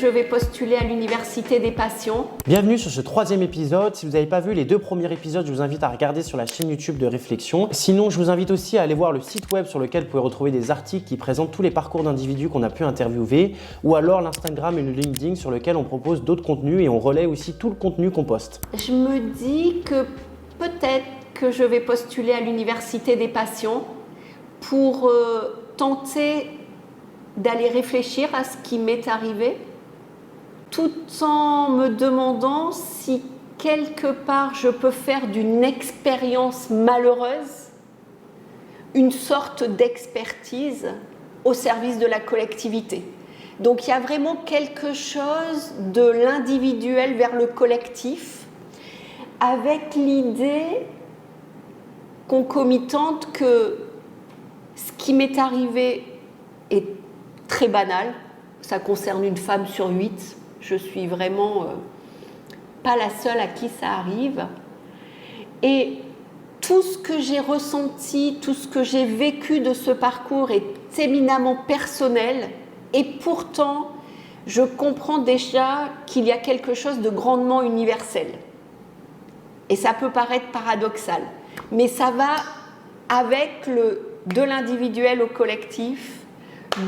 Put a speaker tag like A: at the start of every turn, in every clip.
A: je vais postuler à l'Université des patients.
B: Bienvenue sur ce 3e épisode. Si vous n'avez pas vu les 2 premiers épisodes, je vous invite à regarder sur la chaîne YouTube de Réflexion. Sinon, je vous invite aussi à aller voir le site web sur lequel vous pouvez retrouver des articles qui présentent tous les parcours d'individus qu'on a pu interviewer, ou alors l'Instagram et le LinkedIn sur lequel on propose d'autres contenus et on relaie aussi tout le contenu qu'on poste.
A: Je me dis que peut-être que je vais postuler à l'Université des patients pour tenter d'aller réfléchir à ce qui m'est arrivé, tout en me demandant si quelque part je peux faire d'une expérience malheureuse une sorte d'expertise au service de la collectivité. Donc il y a vraiment quelque chose de l'individuel vers le collectif, avec l'idée concomitante que ce qui m'est arrivé est très banal, ça concerne une femme sur 8, je suis vraiment pas la seule à qui ça arrive. Et tout ce que j'ai ressenti, tout ce que j'ai vécu de ce parcours est éminemment personnel, et pourtant je comprends déjà qu'il y a quelque chose de grandement universel. Et ça peut paraître paradoxal, mais ça va avec de l'individuel au collectif,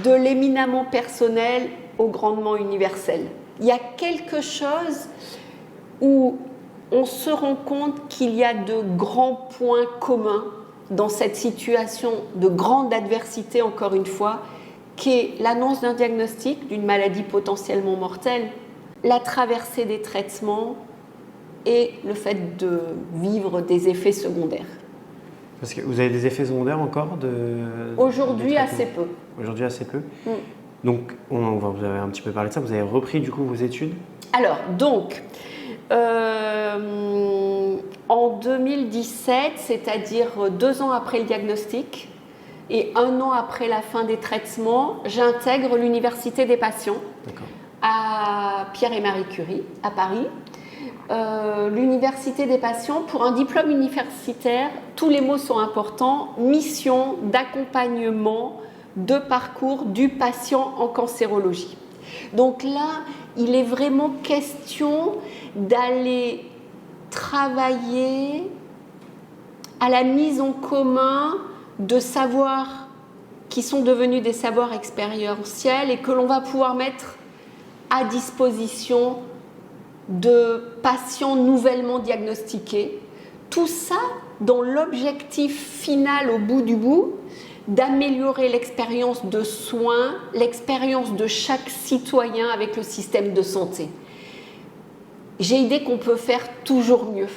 A: de l'éminemment personnel au grandement universel. Il y a quelque chose où on se rend compte qu'il y a de grands points communs dans cette situation de grande adversité, encore une fois, qui est l'annonce d'un diagnostic d'une maladie potentiellement mortelle, la traversée des traitements et le fait de vivre des effets secondaires.
B: Parce que vous avez des effets secondaires encore
A: Aujourd'hui, assez peu.
B: Aujourd'hui, assez peu. Donc, vous avez un petit peu parlé de ça. Vous avez repris du coup vos études ?
A: Alors, donc, en 2017, c'est-à-dire 2 ans après le diagnostic et 1 an après la fin des traitements, j'intègre l'Université des patients à Pierre et Marie Curie, à Paris. L'Université des patients, pour un diplôme universitaire, tous les mots sont importants, mission d'accompagnement de parcours du patient en cancérologie. Donc là, il est vraiment question d'aller travailler à la mise en commun de savoirs qui sont devenus des savoirs expérientiels et que l'on va pouvoir mettre à disposition de patients nouvellement diagnostiqués. Tout ça dans l'objectif final au bout du bout d'améliorer l'expérience de soins, l'expérience de chaque citoyen avec le système de santé. J'ai idée qu'on peut faire toujours mieux.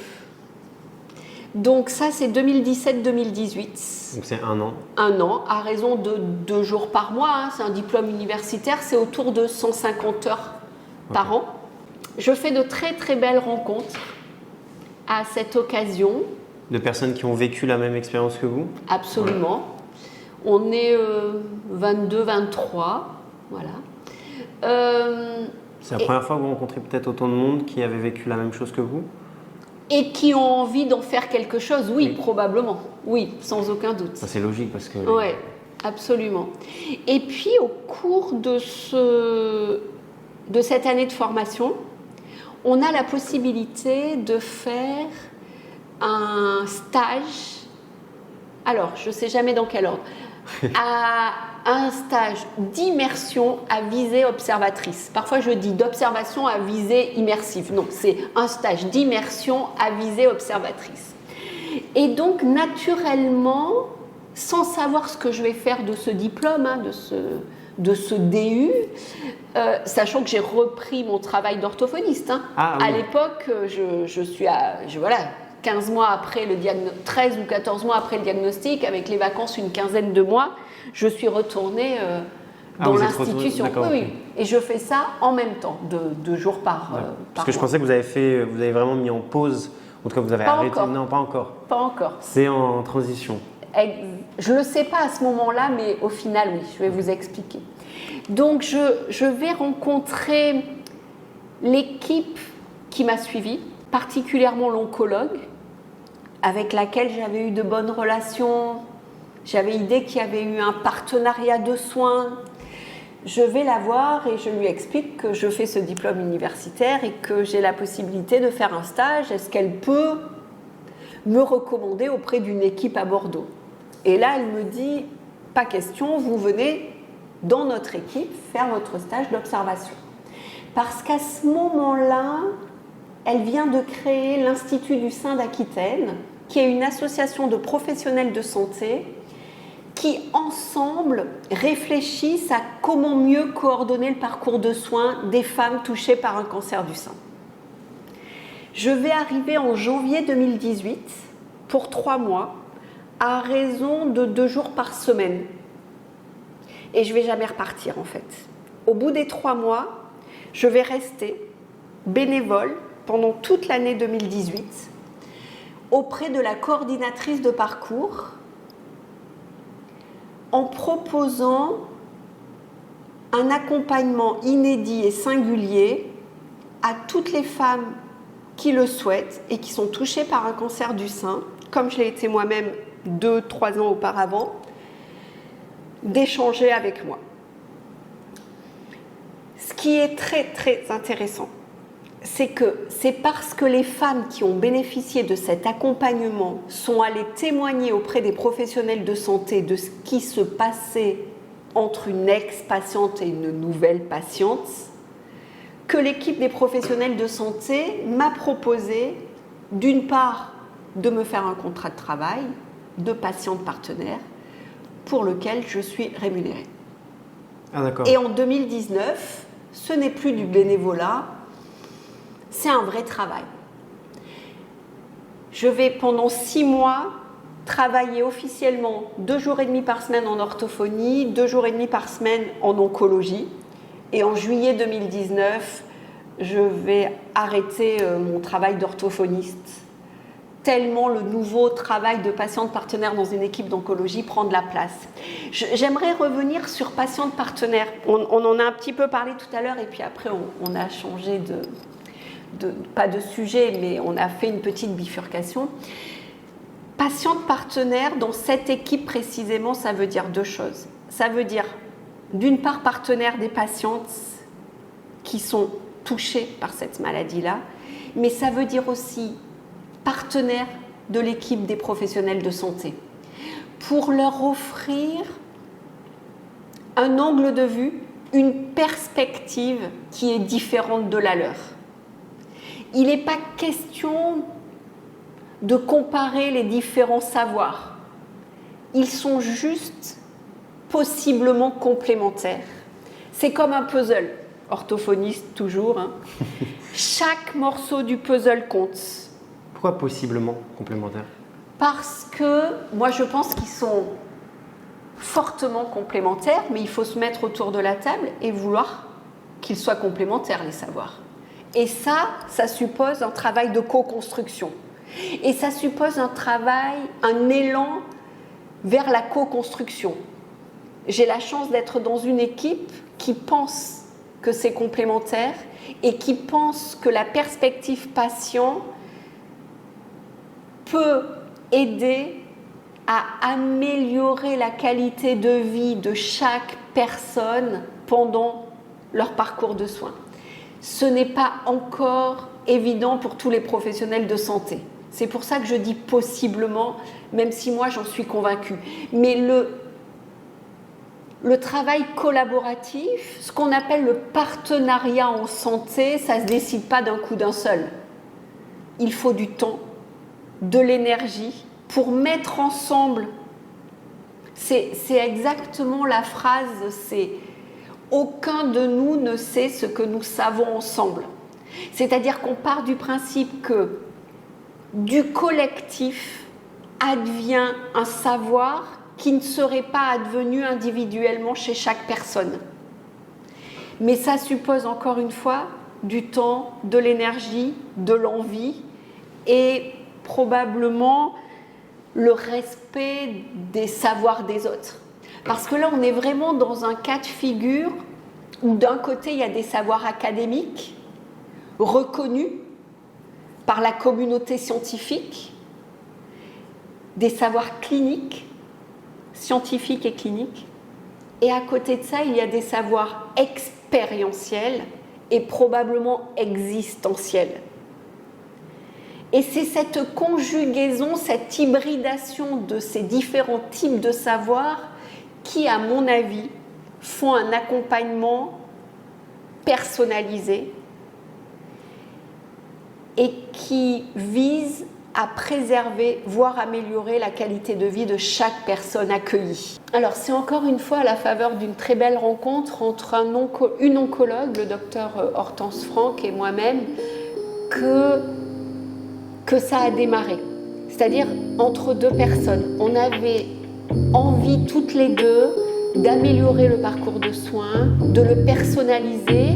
A: Donc ça, c'est 2017-2018.
B: Donc c'est 1 an.
A: 1 an, à raison de 2 jours par mois. C'est un diplôme universitaire, c'est autour de 150 heures par an. Je fais de très très belles rencontres à cette occasion.
B: De personnes qui ont vécu la même expérience que vous ?
A: Absolument. On est 22, 23, voilà.
B: C'est la première fois que vous rencontrez peut-être autant de monde qui avait vécu la même chose que vous ?
A: Et qui ont envie d'en faire quelque chose, oui, probablement. Oui, sans aucun doute.
B: Ça, c'est logique parce que...
A: Oui, absolument. Et puis, au cours de cette année de formation, on a la possibilité de faire un stage, alors je ne sais jamais dans quel ordre, un stage d'immersion à visée observatrice. Parfois je dis d'observation à visée immersive. Non, c'est un stage d'immersion à visée observatrice. Et donc naturellement, sans savoir ce que je vais faire de ce diplôme, de ce DU, sachant que j'ai repris mon travail d'orthophoniste. À l'époque, je suis à 15 mois après 13 ou 14 mois après le diagnostic, avec les vacances une quinzaine de mois, je suis retournée dans l'institution. Oui. Et je fais ça en même temps, 2 jours par
B: Parce que je
A: mois.
B: pensais que vous avez vraiment mis en pause, en tout cas vous avez arrêté.
A: Encore.
B: Non, pas encore.
A: Pas encore.
B: C'est en transition.
A: Je ne le sais pas à ce moment-là, mais au final, oui, je vais vous expliquer. Donc, je vais rencontrer l'équipe qui m'a suivie, particulièrement l'oncologue, avec laquelle j'avais eu de bonnes relations. J'avais idée qu'il y avait eu un partenariat de soins. je vais la voir et je lui explique que je fais ce diplôme universitaire et que j'ai la possibilité de faire un stage. Est-ce qu'elle peut me recommander auprès d'une équipe à Bordeaux? Et là, elle me dit, pas question, vous venez dans notre équipe faire votre stage d'observation. Parce qu'à ce moment-là, elle vient de créer l'Institut du sein d'Aquitaine, qui est une association de professionnels de santé qui, ensemble, réfléchissent à comment mieux coordonner le parcours de soins des femmes touchées par un cancer du sein. Je vais arriver en janvier 2018 pour 3 mois, à raison de 2 jours par semaine. Et je ne vais jamais repartir, en fait. Au bout des 3 mois, je vais rester bénévole pendant toute l'année 2018 auprès de la coordinatrice de parcours en proposant un accompagnement inédit et singulier à toutes les femmes qui le souhaitent et qui sont touchées par un cancer du sein, comme je l'ai été moi-même 2-3 ans auparavant, d'échanger avec moi. Ce qui est très très intéressant, c'est que c'est parce que les femmes qui ont bénéficié de cet accompagnement sont allées témoigner auprès des professionnels de santé de ce qui se passait entre une ex-patiente et une nouvelle patiente, que l'équipe des professionnels de santé m'a proposé, d'une part, de me faire un contrat de travail de patiente partenaire pour lequel je suis rémunérée.
B: Ah, d'accord.
A: Et en 2019, ce n'est plus du bénévolat, c'est un vrai travail. Je vais pendant 6 mois travailler officiellement 2 jours et demi par semaine en orthophonie, 2 jours et demi par semaine en oncologie. Et en juillet 2019, je vais arrêter mon travail d'orthophoniste, tellement le nouveau travail de patiente partenaire dans une équipe d'oncologie prend de la place. J'aimerais revenir sur patiente partenaire. On en a un petit peu parlé tout à l'heure et puis après on a changé pas de sujet, mais on a fait une petite bifurcation. Patiente partenaire, dans cette équipe précisément, ça veut dire 2 choses. Ça veut dire, d'une part, partenaire des patientes qui sont touchées par cette maladie-là, mais ça veut dire aussi partenaire de l'équipe des professionnels de santé, pour leur offrir un angle de vue, une perspective qui est différente de la leur. Il n'est pas question de comparer les différents savoirs. Ils sont juste possiblement complémentaires. C'est comme un puzzle, orthophoniste toujours. Hein. Chaque morceau du puzzle compte.
B: Pourquoi possiblement complémentaires?
A: Parce que moi je pense qu'ils sont fortement complémentaires, mais il faut se mettre autour de la table et vouloir qu'ils soient complémentaires, les savoirs. Et ça suppose un travail de co-construction. Et ça suppose un travail, un élan vers la co-construction. J'ai la chance d'être dans une équipe qui pense que c'est complémentaire et qui pense que la perspective patient peut aider à améliorer la qualité de vie de chaque personne pendant leur parcours de soins. Ce n'est pas encore évident pour tous les professionnels de santé. C'est pour ça que je dis possiblement, même si moi j'en suis convaincue. Mais le travail collaboratif, ce qu'on appelle le partenariat en santé, ça ne se décide pas d'un coup d'un seul. Il faut du temps, de l'énergie pour mettre ensemble. C'est exactement la phrase, c'est « aucun de nous ne sait ce que nous savons ensemble ». C'est-à-dire qu'on part du principe que du collectif advient un savoir qui ne serait pas advenu individuellement chez chaque personne. Mais ça suppose encore une fois du temps, de l'énergie, de l'envie et probablement le respect des savoirs des autres. Parce que là, on est vraiment dans un cas de figure où d'un côté, il y a des savoirs académiques reconnus par la communauté scientifique, des savoirs cliniques, scientifiques et cliniques, Et à côté de ça, il y a des savoirs expérientiels et probablement existentiels. Et c'est cette conjugaison, cette hybridation de ces différents types de savoirs qui, à mon avis, font un accompagnement personnalisé et qui vise à préserver, voire améliorer la qualité de vie de chaque personne accueillie. Alors, c'est encore une fois à la faveur d'une très belle rencontre entre une oncologue, le docteur Hortense Franck, et moi-même, que ça a démarré. C'est-à-dire entre deux personnes. On avait envie toutes les deux d'améliorer le parcours de soins, de le personnaliser